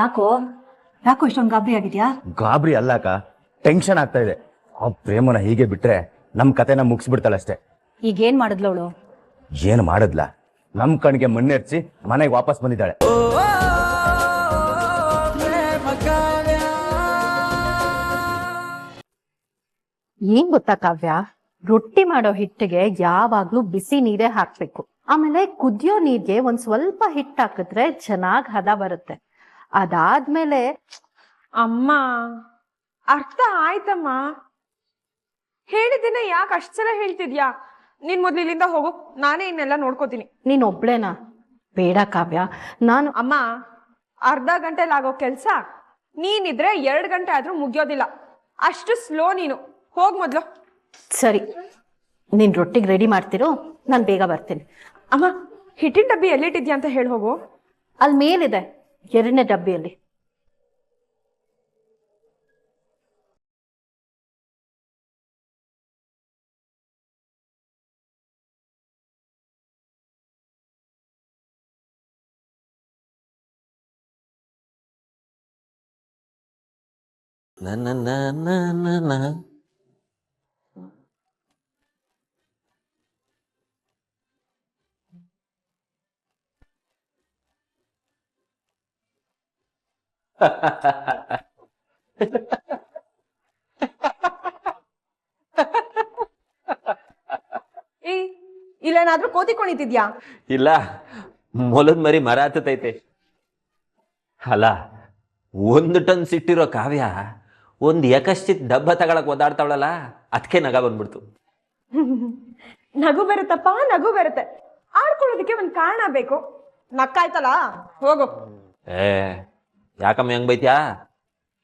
ಯಾಕೋ ಯಾಕೋ ಇಷ್ಟೊಂದು ಗಾಬರಿ ಆಗಿದ್ಯಾ? ಗಾಬರಿ ಅಲ್ಲಕ್ಕ, ಟೆನ್ಷನ್ ಆಗ್ತಾ ಇದೆ. ಆ ಪ್ರೇಮನ ಹೀಗೆ ಬಿಟ್ರೆ ನಮ್ ಕತೆನ ಮುಗಿಸ್ಬಿಡ್ತಾಳಷ್ಟೇ. ಈಗೇನ್ ಮಾಡಿದ್ಲವಳು? ಏನು ಮಾಡದ್ಲ, ನಮ್ ಕಣ್ಗೆ ಮಣ್ಣೆರ್ಚಿ ಮನೆಗೆ ವಾಪಸ್ ಬಂದಿದ್ದಾಳೆ. ಏನ್ ಗೊತ್ತಾ ಕಾವ್ಯ, ರೊಟ್ಟಿ ಮಾಡೋ ಹಿಟ್ಟಿಗೆ ಯಾವಾಗ್ಲೂ ಬಿಸಿ ನೀರೇ ಹಾಕ್ಬೇಕು. ಆಮೇಲೆ ಕುದಿಯೋ ನೀರ್ಗೆ ಒಂದ್ ಸ್ವಲ್ಪ ಹಿಟ್ಟು ಹಾಕಿದ್ರೆ ಚೆನ್ನಾಗ್ ಹದ ಬರುತ್ತೆ. ಅದಾದ್ಮೇಲೆ ಅಮ್ಮ, ಅರ್ಥ ಆಯ್ತಮ್ಮ. ಹೇಳಿದ್ದೇನೆ ಯಾಕೆ ಅಷ್ಟ್ ಸಲ ಹೇಳ್ತಿದ್ಯಾ? ನೀನ್ ಮೊದ್ಲು ಇಲ್ಲಿಂದ ಹೋಗು, ನಾನೇ ಇನ್ನೆಲ್ಲ ನೋಡ್ಕೋತೀನಿ. ನೀನ್ ಒಬ್ಳೇನಾ? ಬೇಡ ಕಾವ್ಯ, ನಾನು ಅಮ್ಮ, ಅರ್ಧ ಗಂಟೆಲಿ ಆಗೋ ಕೆಲ್ಸ ನೀನಿದ್ರೆ 2 ಗಂಟೆ ಆದ್ರೂ ಮುಗಿಯೋದಿಲ್ಲ. ಅಷ್ಟು ಸ್ಲೋ ನೀನು. ಹೋಗ್ ಮೊದ್ಲು. ಸರಿ, ನೀನ್ ರೊಟ್ಟಿಗೆ ರೆಡಿ ಮಾಡ್ತಿರೋ, ನಾನ್ ಬೇಗ ಬರ್ತೀನಿ. ಅಮ್ಮ, ಹಿಟ್ಟಿನ ಡಬ್ಬಿ ಎಲ್ಲಿಟ್ಟಿದ್ಯಾ ಅಂತ ಹೇಳಿ ಹೋಗು. ಅಲ್ಲಿ ಮೇಲಿದೆ, 2ನೇ ಡಬ್ಬಿಯಲ್ಲಿ. ಈ ಇಲ್ಲೇನಾದ್ರೂ ಕೋತಿ ಕುಣಿತಿದ್ಯಾ? ಇಲ್ಲ, ಮೊಲದ ಮರಿ ಮರ ಹತ್ತೈತೆ. ಅಲ್ಲ, 1 ಟನ್ ಸಿಟ್ಟಿರೋ ಕಾವ್ಯ ಒಂದ್ ಏಕಶ್ಚಿತ್ ಡಬ್ಬ ತಗೊಳಕ್ ಓದಾಡ್ತಾವಳಲ್ಲ, ಅದಕ್ಕೆ ನಗ ಬಂದ್ಬಿಡ್ತು. ನಗು ಬರುತ್ತಪ್ಪ, ನಗು ಬರುತ್ತೆ. ಆಡ್ಕೊಳ್ಳೋದಕ್ಕೆ ಒಂದ್ ಕಾರಣ ಬೇಕು. ನಕ್ಕಾಯ್ತಲ್ಲ, ಹೋಗು. ಏ, ಯಾಕಮ್ಮ ಹೆಂಗ್ ಬೈತ್ಯಾ?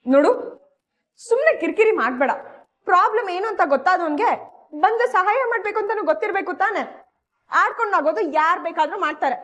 ನೋಡು, ಸುಮ್ನೆ ಕಿರಿಕಿರಿ ಮಾಡ್ಬೇಡ. ಪ್ರಾಬ್ಲಮ್ ಏನು ಅಂತ ಗೊತ್ತಾದವನ್ಗೆ ಬಂದು ಸಹಾಯ ಮಾಡ್ಬೇಕು ಅಂತಾನು ಗೊತ್ತಿರ್ಬೇಕು ತಾನೆ. ಆಡ್ಕೊಂಡು ಆಗೋದು ಯಾರ್ ಬೇಕಾದ್ರೂ ಮಾಡ್ತಾರೆ.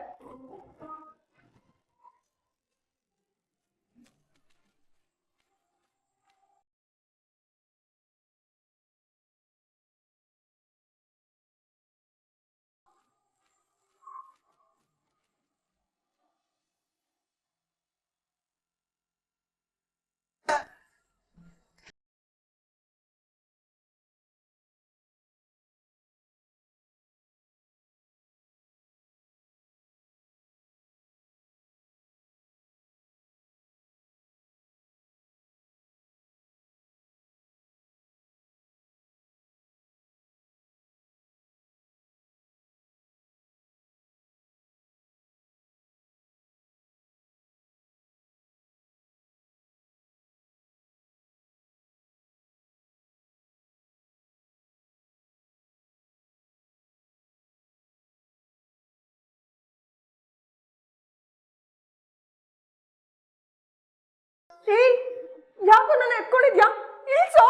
ಯಾಕೋ ನನ್ನ ಎತ್ಕೊಂಡಿದ್ಯಾ? ಇಳ್ಸೋ.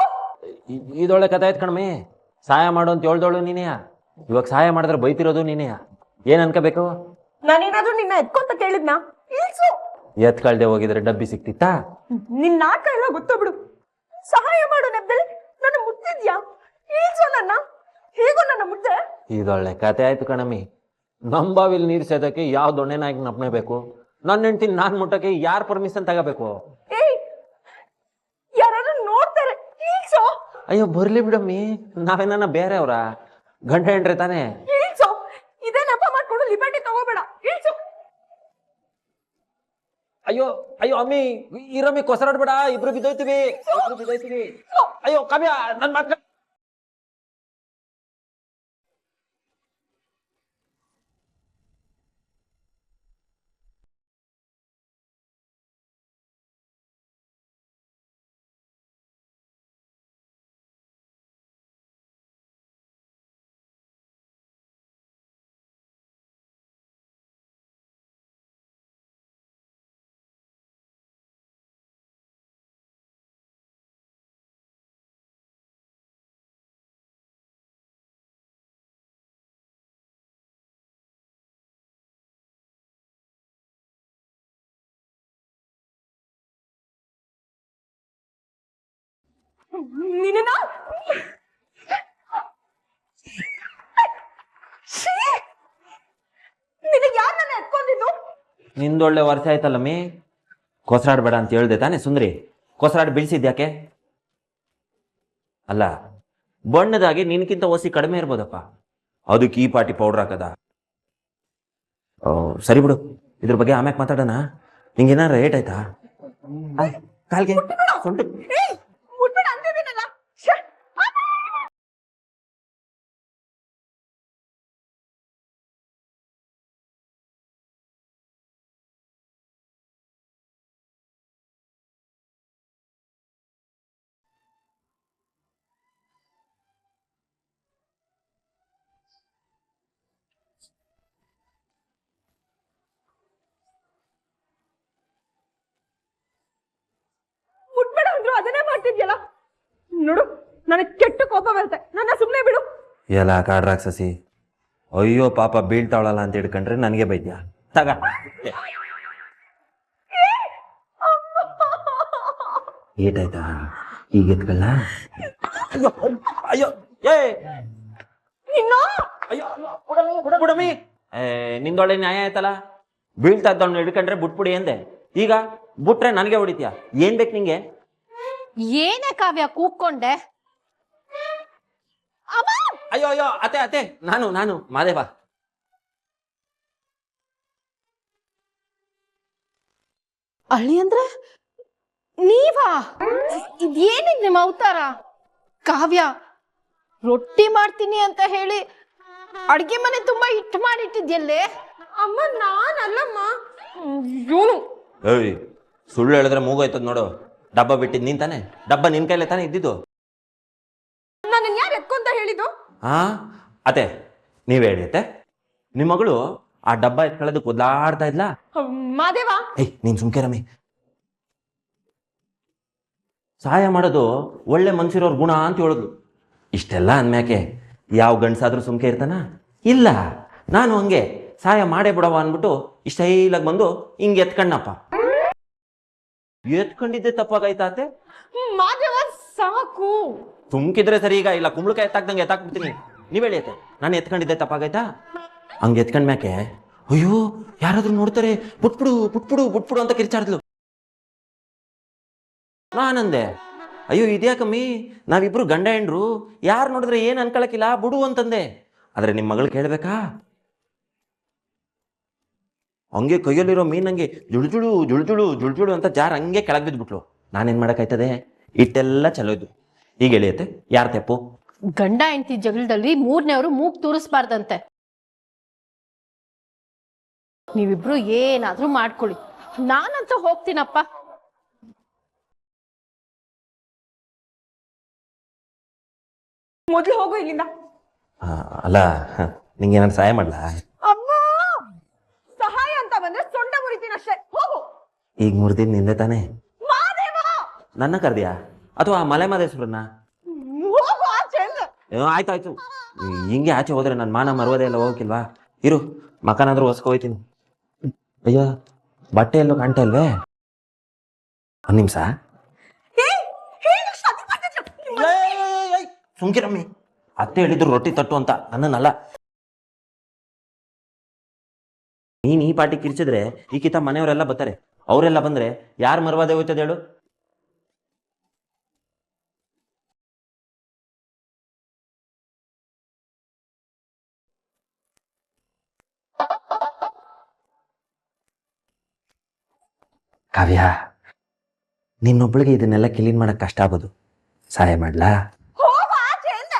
ಇದೊಳ್ಳೆ ಕಥೆ ಆಯ್ತು ಕಣಮಿ. ಸಹಾಯ ಮಾಡು ಅಂತ ಹೇಳ್ದೋಳು ನೀನೇ. ಇವಾಗ ಸಹಾಯ ಮಾಡಿದ್ರೆ ಬೈತಿರೋದು ನೀನೇ. ಏನ್ ಅನ್ಕೋಬೇಕು? ನಾನೇನಾದ್ರೂ ನಿನ್ನ ಎತ್ಕೊಂತ ಕೇಳಿದ್ನ? ಇಳ್ಸು. ಎತ್ಕಳ್ದೆ ಹೋಗಿದ್ರೆ ಡಬ್ಬಿ ಸಿಕ್ತಿತ್ತಾ? ನಿನ್ ನಾಟಕ ಎಲ್ಲ ಗೊತ್ತೋ ಬಿಡು. ಸಹಾಯ ಮಾಡು ನೆಪದಲ್ಲಿ ನನ್ನ ಮುಟ್ಟಿದ್ಯಾ? ಇಳ್ಸೋ ನನ್ನ. ಹೇಗೋ ನನ್ನ ಮುಟ್ಟೆ. ಇದೊಳ್ಳೆ ಕತೆ ಆಯ್ತು ಕಣಮಿ. ನಂಬಾವಿಲ್ ನೀರ್ ಸೇದಕ್ಕೆ ಯಾವ ದೊಣ್ಣೆನಾಗಿ ನಪ್ನೇಬೇಕು? ನನ್ನ ಹೆಂಡ್ತಿ ನಾನ್ ಮುಟ್ಟಕ್ಕೆ ಯಾರ್ ಪರ್ಮಿಷನ್ ತಗೋಬೇಕು? ಏಯ್, ಯಾರಾದ್ರೂ ನೋಡ್ತಾರೆ. ಇಳ್ಸೋ. ಅಯ್ಯೋ ಬರ್ಲಿ ಬಿಡಮ್ಮಿ, ನಾವೇನ ಬೇರೆಯವ್ರ? ಗಂಡ ಹೆಂಡ್ರೆ ತಾನೆ. ಇಳ್ಸೋ. ಇದೇ ನೆಪ ಮಾಡ್ಕೊಂಡು ಲಿಬರ್ಟಿ ತಗೋಬೇಡ. ಇಳ್ಸೋ. ಅಯ್ಯೋ ಅಯ್ಯೋ ಅಮ್ಮಿ, ಇರಮ್ಮಿ ಕೊಸರಾಡ್ಬೇಡ, ಇಬ್ರು ಬಿದ್ದೋಯ್ತೀವಿ. ಅಯ್ಯೋ ಕಾವ್ಯ, ನನ್ ಮಾತ್ರ ನಿನ್ನ ನಿನಗೆ ಯಾರು ನನ್ನ ಎತ್ಕೊಂಡಿದ್ದು? ನಿಂದೊಳ್ಳೆ ವರ್ಷ ಆಯ್ತಲ್ಲಮ್ಮಿ. ಕೊಸರಾಡ್ಬೇಡ ಅಂತ ಹೇಳ್ದೆ ತಾನೆ ಸುಂದ್ರಿ? ಕೊಸರಾಡ್ ಬೀಳ್ಸಿದ್ಯಾಕೆ? ಅಲ್ಲ, ಬಣ್ಣದಾಗಿ ನಿನ್ಕಿಂತ ಒಸಿ ಕಡಿಮೆ ಇರ್ಬೋದಪ್ಪ, ಅದಕ್ಕೆ ಈ ಪಾಟಿ ಪೌಡರ್ ಹಾಕದ? ಸರಿ ಬಿಡು, ಇದ್ರ ಬಗ್ಗೆ ಆಮ್ಯಾಕ್ ಮಾತಾಡೋಣ. ನಿಂಗೇನಾರ ರೇಟ್ ಆಯ್ತಾ? ಕಾಲ್ಗೆ ಸೊಂಟ ಮುಟ್ಬೇಡ ಅಂತಿದ್ದೀನಲ್ಲ. ಮುಟ್ಬೇಡ ಅಂದ್ರು ಅದನ್ನೇ ಮಾಡ್ತಿದ್ಯಲ್ಲ. ನೋಡು, ನನಗೆ ಕೆಟ್ಟ ಕೋಪ ಬರುತ್ತೆ, ನನ್ನ ಸುಮ್ಮನೆ ಬಿಡು. ಎಲ್ಲ ಕಾಡ್ರಾಕ್ಸಸಿ, ಅಯ್ಯೋ ಪಾಪ ಬೀಳ್ತಾವಳಲ್ಲ ಅಂತ ಹಿಡ್ಕೊಂಡ್ರೆ ನನಗೆ ಬೈದ್ಯಾ? ತಗ ಏಟಾಯ್ತಾ? ಈಗ ಎತ್ಕೊಳ್ಳ? ಅಯ್ಯೋ ಏ ಅಯ್ಯೋ ಬುಡಮಿ, ನಿಂದೊಳ್ಳೆ ನ್ಯಾಯ ಆಯ್ತಲ್ಲ. ಬೀಳ್ತಾ ಇದ್ದವನ್ನ ಹಿಡ್ಕೊಂಡ್ರೆ ಬುಟ್ಬಿಡಿ ಎಂದೆ, ಈಗ ಬುಟ್ರೆ ನನಗೆ ಹೊಡಿತೀಯ. ಏನ್ ಬೇಕು ನಿಂಗೆ? ಏನೇ ಕಾವ್ಯ ಕೂಗ್ಕೊಂಡೆ? ಅಯ್ಯೋ ಅಯ್ಯೋ ಅತೆ ಅತೆ, ನಾನು ಮಾದೇವ. ಅಳಿ ಅಂದ್ರೆ ನೀವಾ? ಇದೇನಿದ್ ನಿಮ್ಮ ಅವತಾರ? ಕಾವ್ಯ, ರೊಟ್ಟಿ ಮಾಡ್ತೀನಿ ಅಂತ ಹೇಳಿ ಅಡ್ಗೆ ಮನೆ ತುಂಬಾ ಹಿಟ್ಟು ಮಾಡಿಟ್ಟಿದ್ಯಲ್ಲೇ? ಅಮ್ಮ ನಾನಲ್ಲಮ್ಮ, ಇವನು. ಏಯ್, ಸುಳ್ಳು ಹೇಳಿದ್ರೆ ಮೂಗೋಯ್ತದ ನೋಡು. ಡಬ್ಬ ಬಿಟ್ಟಿದ್ ನೀನ್ ತಾನೆ? ಡಬ್ಬ ನಿನ್ ಕೈಲೇ ತಾನೆ ಇದ್ದಿದ್ದು? ನನ್ನ ಯಾರು ಎತ್ಕೊಂತ ಹೇಳಿದ್ದು? ಹಾ ಅತೆ, ನೀವ್ ಹೇಳಿ ಅತೆ. ನಿಮ್ ಮಗಳು ಆ ಡಬ್ಬ ಎತ್ಕೊಳ್ಳೋದಕ್ಕೆ ಒದ್ದಾಡ್ತಾ ಇದ್ಲಾ? ಮಾದೇವ, ಏಯ್ ನೀನ್ ಸುಮ್ಕೆ. ಸಹಾಯ ಮಾಡೋದು ಒಳ್ಳೆ ಮನ್ಸಿರೋರ್ ಗುಣ ಅಂತ ಹೇಳಿದ್ಲು. ಇಷ್ಟೆಲ್ಲ ಅಂದ್ಮ್ಯಾಕೆ ಯಾವ ಗಂಡಸಾದ್ರೂ ಸುಮ್ಕೆ ಇರ್ತಾನ? ಇಲ್ಲ, ನಾನು ಹಂಗೆ ಸಹಾಯ ಮಾಡೇ ಬಿಡವ ಅನ್ಬಿಟ್ಟು ಇಷ್ಟೈಲಾಗಿ ಬಂದು ಹಿಂಗೆ ಎತ್ಕಣ್ಣಪ್ಪ. ಎತ್ಕೊಂಡಿದ್ದೆ ತಪ್ಪಾಗೈತಾತೆ? ಮಾದೇವ ಸಾಕು. ಸುಮ್ಕಿದ್ರೆ ಸರಿ, ಈಗ ಇಲ್ಲ ಕುಂಬಳಕಾಯಿ ಎತ್ತಾಕ್ದಂಗೆ ಎತ್ತಾಕ್ಬಿಡ್ತೀನಿ. ನೀವ್ ಹೇಳಿ ಅತ್ತೆ, ನಾನು ಎತ್ಕೊಂಡಿದ್ದೆ ತಪ್ಪಾಗೈತಾ? ಹಂಗೆ ಎತ್ಕೊಂಡ್ಮ್ಯಾಕೆ ಅಯ್ಯೋ ಯಾರಾದ್ರೂ ನೋಡ್ತಾರೆ, ಬುಟ್ಬಿಡು ಬುಟ್ಬಿಡು ಬುಟ್ಬಿಡು ಅಂತ ಕಿರ್ಚಾಡ್ದ್ಲು. ನಾನಂದೆ ಅಯ್ಯೋ ಇದ್ಯಾಕಮ್ಮಿ, ನಾವಿಬ್ರು ಗಂಡ ಹೆಂಡ್ರು, ಯಾರು ನೋಡಿದ್ರೆ ಏನ್ ಅನ್ಕೊಳಕಿಲ್ಲ, ಬಿಡು ಅಂತಂದೆ. ಆದ್ರೆ ನಿಮ್ ಮಗಳು ಕೇಳ್ಬೇಕಾ? ಹಂಗೆ ಕೈಯಲ್ಲಿರೋ ಮೀನ್ ಹಂಗೆ ಜುಳ್ಜುಳು ಜುಳ್ಜುಳು ಜುಳ್ಜುಳು ಅಂತ ಜಾರ್ ಹಂಗೆ ಕೆಳಗ್ ಬಿದ್ಬಿಟ್ಲು. ನಾನೇನ್ ಮಾಡಕ್ಕಾಯ್ತದೆ? ಇಟ್ಟೆಲ್ಲ ಚಲೋದು. ಈಗ ಹೇಳಿಯತ್ತೆ, ಯಾರ ತೆಪ್ಪು? ಗಂಡ ಹೆಂಡತಿ ಜಗಳದಲ್ಲಿ ಮೂರನೇವರು ಮೂಗ್ ತೂರಿಸ್ಬಾರ್ದಂತೆ. ನೀವಿಬ್ರು ಏನಾದ್ರೂ ಮಾಡ್ಕೊಳ್ಳಿ, ನಾನಂತೂ ಹೋಗ್ತೀನಪ್ಪ. ಮೊದ್ಲು ಹೋಗು ಇಲ್ಲಿಂದ. ಅಲ್ಲ, ನಿಂಗೇನಾದ್ರು ಸಹಾಯ ಮಾಡ್ಲಾ? ಅಮ್ಮ, ಸಹಾಯ ಅಂತ ಬಂದ್ರೆ ಸೊಂಟ ಮುರಿತೀನಿ ಅಷ್ಟೇ. ಹೋಗು. ಈಗ ಮುರಿದಿದ್ ನಿಂದೆ ತಾನೆ? ಮಾದೇವ, ನನ್ನ ಕರ್ದ್ಯಾ ಅಥವಾ ಮಲೆ ಮಾದೇಶ್ವರನ್ನ? ಹೋಗು ಆಚೆ. ಆಯ್ತಾಯ್ತು, ಹಿಂಗೆ ಆಚೆ ಹೋದ್ರೆ ನನ್ನ ಮಾನ ಮರ್ವದೆ ಎಲ್ಲ ಹೋಗಕ್ಕಿಲ್ವಾ? ಇರು, ಮಕನಾದ್ರೂ ಹೊಸ್ಕೊ ಹೋಯ್ತೀನಿ. ಅಯ್ಯೋ ಬಟ್ಟೆ ಎಲ್ಲೂ ಕಾಣ್ತಾ ಇಲ್ವೇ? ಒಂದ್ ನಿಮಿಷ. ಸುಮ್ಕಿರಮ್ಮಿ, ಅತ್ತೆ ಹೇಳಿದ್ರು ರೊಟ್ಟಿ ತಟ್ಟು ಅಂತ, ನನ್ನನ್ನಲ್ಲ. ನೀನ್ ಈ ಪಾಟಿ ಕಿರ್ಚಿದ್ರೆ ಈ ಕಿತ್ತ ಮನೆಯವರೆಲ್ಲ ಬರ್ತಾರೆ. ಅವರೆಲ್ಲ ಬಂದ್ರೆ ಯಾರು ಮರ್ವಾದೆ ಹೋಯ್ತದೆ ಹೇಳು? ಕಾವ್ಯ, ನಿನ್ನೊಬ್ಳಿಗೆ ಇದನ್ನೆಲ್ಲ ಕ್ಲೀನ್ ಮಾಡಕ್ ಕಷ್ಟ ಆಗ್ಬೋದು, ಸಹಾಯ ಮಾಡ್ಲಾ? ಹೋಗು ಆಚೆ ಅಂದೆ.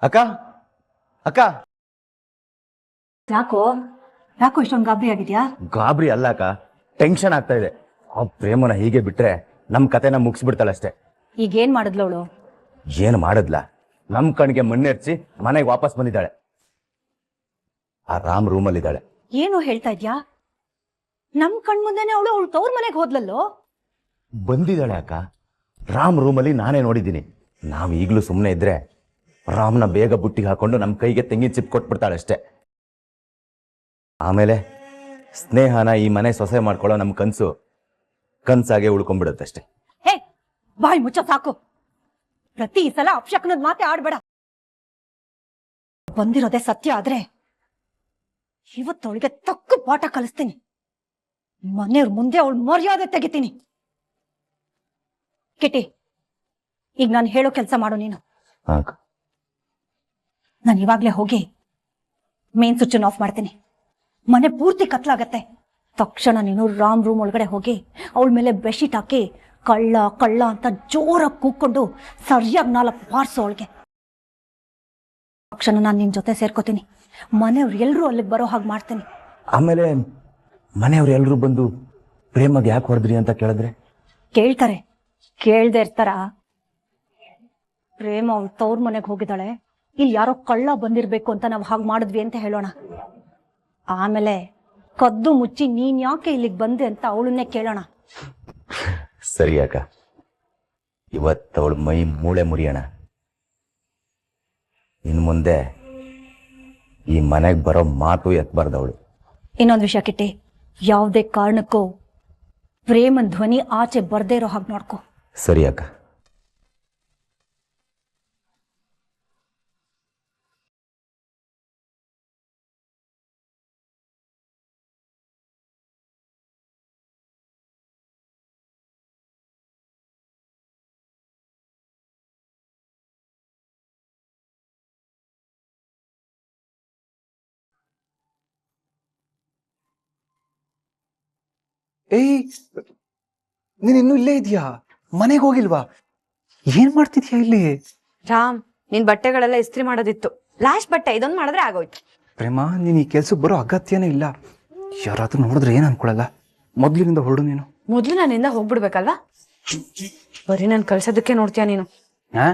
ಅಕ್ಕ ಅಕ್ಕ, ಯಾಕೋ ಯಾಕೋ ಇಷ್ಟೊಂದು ಗಾಬರಿ ಆಗಿದ್ಯಾ? ಗಾಬರಿ ಅಲ್ಲ ಅಕ್ಕ, ಟೆನ್ಷನ್ ಆಗ್ತಾ ಇದೆ. ಆ ಪ್ರೇಮನ ಹೀಗೆ ಬಿಟ್ರೆ ನಮ್ ಕತೆನ ಮುಗಿಸ್ಬಿಡ್ತಾಳಷ್ಟೇ. ಈಗೇನ್ ಮಾಡಿದ್ಲವಳು? ಏನು ಮಾಡದ್ಲ, ನಮ್ ಕಣ್ಗೆ ಮಣ್ಣೆರ್ಚಿ ಮನೆಗೆ ವಾಪಸ್ ಬಂದಿದ್ದಾಳೆ. ಆ ರಾಮ್ ರೂಮಲ್ಲಿದ್ದಾಳೆ. ಏನು ಹೇಳ್ತಾ ಇದ್ಯಾ? ನಮ್ ಕಣ್ಮುಂದೆನೆ ಅವಳು ತವ್ರ ಮನೆಗೆ ಹೋದ್ಲಲ್ಲೋ. ಬಂದಿದ್ದಾಳೆ ಅಕ್ಕ. ರಾಮ್ ರೂಮಲ್ಲಿ ನಾನೇ ನೋಡಿದ್ದೀನಿ. ನಾವು ಈಗಲೂ ಸುಮ್ಮನೆ ಇದ್ರೆ ರಾಮ್ನ ಬೇಗ ಬುಟ್ಟಿಗೆ ಹಾಕೊಂಡು ನಮ್ಮ ಕೈಗೆ ತೆಂಗಿನ ಚಿಪ್ ಕೊಟ್ಬಿಡ್ತಾಳೆ ಅಷ್ಟೇ. ಆಮೇಲೆ ಸ್ನೇಹನ ಈ ಮನೆ ಸೊಸೆ ಮಾಡ್ಕೊಳ್ಳೋ ನಮ್ಮ ಕನ್ಸಾಗೆ ಉಳ್ಕೊಂಡ್ಬಿಡುತ್ತಷ್ಟೆ. ಹೇ, ಬಾಯ್ ಮುಚ್ಚ ಸಾಕು. ಪ್ರತಿ ಸಲ ಅಪ್ಶಕ್ನದ್ ಮಾತೆ ಆಡ್ಬೇಡ. ಬಂದಿರೋದೇ ಸತ್ಯ ಆದ್ರೆ ಇವತ್ತವಳಿಗೆ ತಕ್ಕ ಪಾಠ ಕಲಿಸ್ತೀನಿ. ಮನೆಯವ್ರ ಮುಂದೆ ಅವಳು ಮರ್ಯಾದೆ ತೆಗಿತೀನಿ. ಕಿಟಿ, ಈಗ ನಾನು ಹೇಳೋ ಕೆಲಸ ಮಾಡು ನೀನು. ನಾನು ಇವಾಗ್ಲೇ ಹೋಗಿ ಮೇನ್ ಸ್ವಿಚ್ ಆಫ್ ಮಾಡ್ತೀನಿ. ಮನೆ ಪೂರ್ತಿ ಕತ್ಲಾಗತ್ತೆ. ತಕ್ಷಣ ನೀನು ರಾಮ್ ರೂಮ್ ಒಳಗಡೆ ಹೋಗಿ ಅವಳ ಮೇಲೆ ಬೆಡ್ಶೀಟ್ ಹಾಕಿ ಕಳ್ಳ ಕಳ್ಳ ಅಂತ ಜೋರಾಗಿ ಕೂಗ್ಕೊಂಡು ಸರಿಯಾಗಿ 4 ಬಾರ್ಸು ಅವಳಿಗೆ. ತಕ್ಷಣ ನಾನು ನಿನ್ ಜೊತೆ ಸೇರ್ಕೋತೀನಿ. ಮನೆಯವ್ರು ಎಲ್ರೂ ಅಲ್ಲಿಗೆ ಬರೋ ಹಾಗೆ ಮಾಡ್ತೀನಿ. ಆಮೇಲೆ ಮನೆಯವ್ರು ಎಲ್ರು ಬಂದು ಪ್ರೇಮಗೆ ಯಾಕೆ ಹೊಡೆದ್ರಿ ಅಂತ ಕೇಳಿದ್ರೆ ಕೇಳ್ತಾರೆ, ಕೇಳ್ದೆ ಇರ್ತಾರ. ಪ್ರೇಮ ಅವಳು ತವ್ರ ಮನೆಗೆ ಹೋಗಿದ್ದಾಳೆ, ಇಲ್ಲಿ ಯಾರೋ ಕಳ್ಳ ಬಂದಿರ್ಬೇಕು ಅಂತ ನಾವು ಹಾಗೆ ಮಾಡಿದ್ವಿ ಅಂತ ಹೇಳೋಣ. ಆಮೇಲೆ ಕದ್ದು ಮುಚ್ಚಿ ನೀನ್ ಯಾಕೆ ಇಲ್ಲಿಗೆ ಬಂದೆ ಅಂತ ಅವಳನ್ನೇ ಕೇಳೋಣ. ಸರಿ ಅಕ್ಕ, ಇವತ್ತವಳ ಮೈ ಮೂಳೆ ಮುರಿಯೋಣ. ಇನ್ನು ಮುಂದೆ ಈ ಮನೆಗೆ ಬರೋ ಮಾತು ಎತ್ಬಾರ್ದವಳು. ಇನ್ನೊಂದು ವಿಷಯ ಕಿಟ್ಟಿ, ಯಾವುದೇ ಕಾರಣಕ್ಕೂ ಪ್ರೇಮನ್ ಧ್ವನಿ ಆಚೆ ಬರ್ದೇ ಇರೋ ಹಾಗೆ ನೋಡ್ಕೊ. ಸರಿ ಅಕ್ಕ. ಏಯ್, ನೀನ್ ಇನ್ನೂ ಇಲ್ಲೇ ಇದೆಯಾ? ಮನೆಗೆ ಹೋಗಿಲ್ವಾ? ಏನ್ ಮಾಡ್ತಿದ್ಯಾ ಇಲ್ಲಿ? ರಾಮ್, ನಿನ್ ಬಟ್ಟೆಗಳೆಲ್ಲ ಇಸ್ತ್ರಿ ಮಾಡೋದಿತ್ತು. ಲಾಸ್ಟ್ ಬಟ್ಟೆ ಇದೊಂದು ಮಾಡಿದ್ರೆ ಆಗೋಯ್ತು. ಪ್ರೇಮ, ನೀನ್ ಈ ಕೆಲ್ಸಕ್ಕೆ ಬರೋ ಅಗತ್ಯನೇ ಇಲ್ಲ. ಯಾರಾದ್ರೂ ನೋಡಿದ್ರೆ ಏನ್ ಅನ್ಕೊಳಲ್ಲ. ಮೊದ್ಲಿನಿಂದ ಹೊರಡು ನೀನು. ಮೊದ್ಲು ನನ್ನಿಂದ ಹೋಗ್ಬಿಡ್ಬೇಕಲ್ವಾ? ಬರೀ ನನ್ ಕಳ್ಸೋದಕ್ಕೆ ನೋಡ್ತೀಯ ನೀನು. ಹಾ,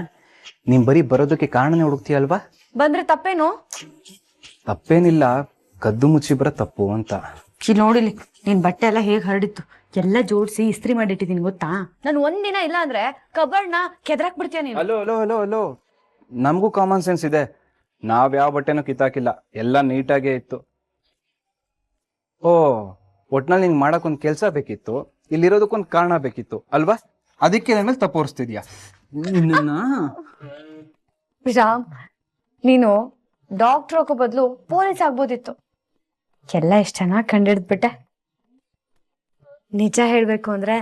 ನೀನ್ ಬರೀ ಬರೋದಕ್ಕೆ ಕಾರಣನೇ ಹುಡುಕ್ತೀಯ ಅಲ್ವಾ? ಬಂದ್ರೆ ತಪ್ಪೇನು? ತಪ್ಪೇನಿಲ್ಲ, ಕದ್ದು ಮುಚ್ಚಿ ಬರೋ ತಪ್ಪು ಅಂತ. ಇಲ್ಲಿ ನೋಡಿಲಿ, ನಿನ್ ಬಟ್ಟೆ ಎಲ್ಲ ಹೇಗ್ ಹರಡಿತ್ತು. ಎಲ್ಲ ಜೋಡಿಸಿ ಇಸ್ತ್ರಿ ಮಾಡಿಟ್ಟಿದೀನಿ ಗೊತ್ತಾ? ನಾನು ಒಂದಿನ ಇಲ್ಲ ಅಂದ್ರೆ ಕಬರ್ಡ್ನ ಕೆದರಾಕ್ ಬಿಡ್ತೀಯ ನೀನು. ಹಲೋ ಹಲೋ ಹಲೋ ಹಲೋ, ನಮಗೂ ಕಾಮನ್ ಸೆನ್ಸ್ ಇದೆ. ನಾವ್ ಯಾವ ಬಟ್ಟೆನೂ ಕಿತ್ತಾಕಿಲ್ಲ, ಎಲ್ಲ ನೀಟಾಗೇ ಇತ್ತು. ಓ, ಒಟ್ನಲ್ಲಿ ನಿಂಗೆ ಮಾಡಕ್ಕೊಂದು ಕೆಲಸ ಬೇಕಿತ್ತು, ಇಲ್ಲಿರೋದಕ್ಕೊಂದು ಕಾರಣ ಬೇಕಿತ್ತು ಅಲ್ವಾ? ಅದಕ್ಕೆ ನನ್ನ ಮೇಲೆ ತಪ್ಪು ಹೊರಿಸ್ತಿದ್ಯಾ? ರಾಮ್, ನೀನು ಡಾಕ್ಟರ್ ಹೋಗೋ ಬದಲು ಪೊಲೀಸ್ ಆಗ್ಬೋದಿತ್ತು. ಎಲ್ಲ ಎಷ್ಟ್ ಚೆನ್ನಾಗಿ ಕಂಡಿಡ್ದ್ಬಿಟ್ಟೆ. ನಿಜ ಹೇಳ್ಬೇಕು ಅಂದ್ರೆ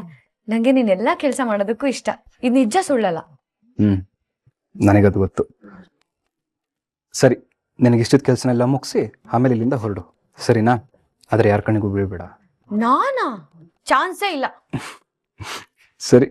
ನಂಗೆ ನೀನೆಲ್ಲಾ ಕೆಲ್ಸ ಮಾಡೋದಕ್ಕೂ ಇಷ್ಟ. ಇದು ನಿಜ, ಸುಳ್ಳಲ್ಲ. ನನಗದು ಗೊತ್ತು. ಸರಿ, ನಿನಗಿಷ್ಟದ ಕೆಲಸನೆಲ್ಲ ಮುಗಿಸಿ ಆಮೇಲೆ ಇಲ್ಲಿಂದ ಹೊರಡು, ಸರಿನಾ? ಆದ್ರೆ ಯಾರ ಕಣ್ಣಿಗೂ ಬೀಳ್ಬೇಡ. ನಾನಾ? ಚಾನ್ಸೇ ಇಲ್ಲ. ಸರಿ,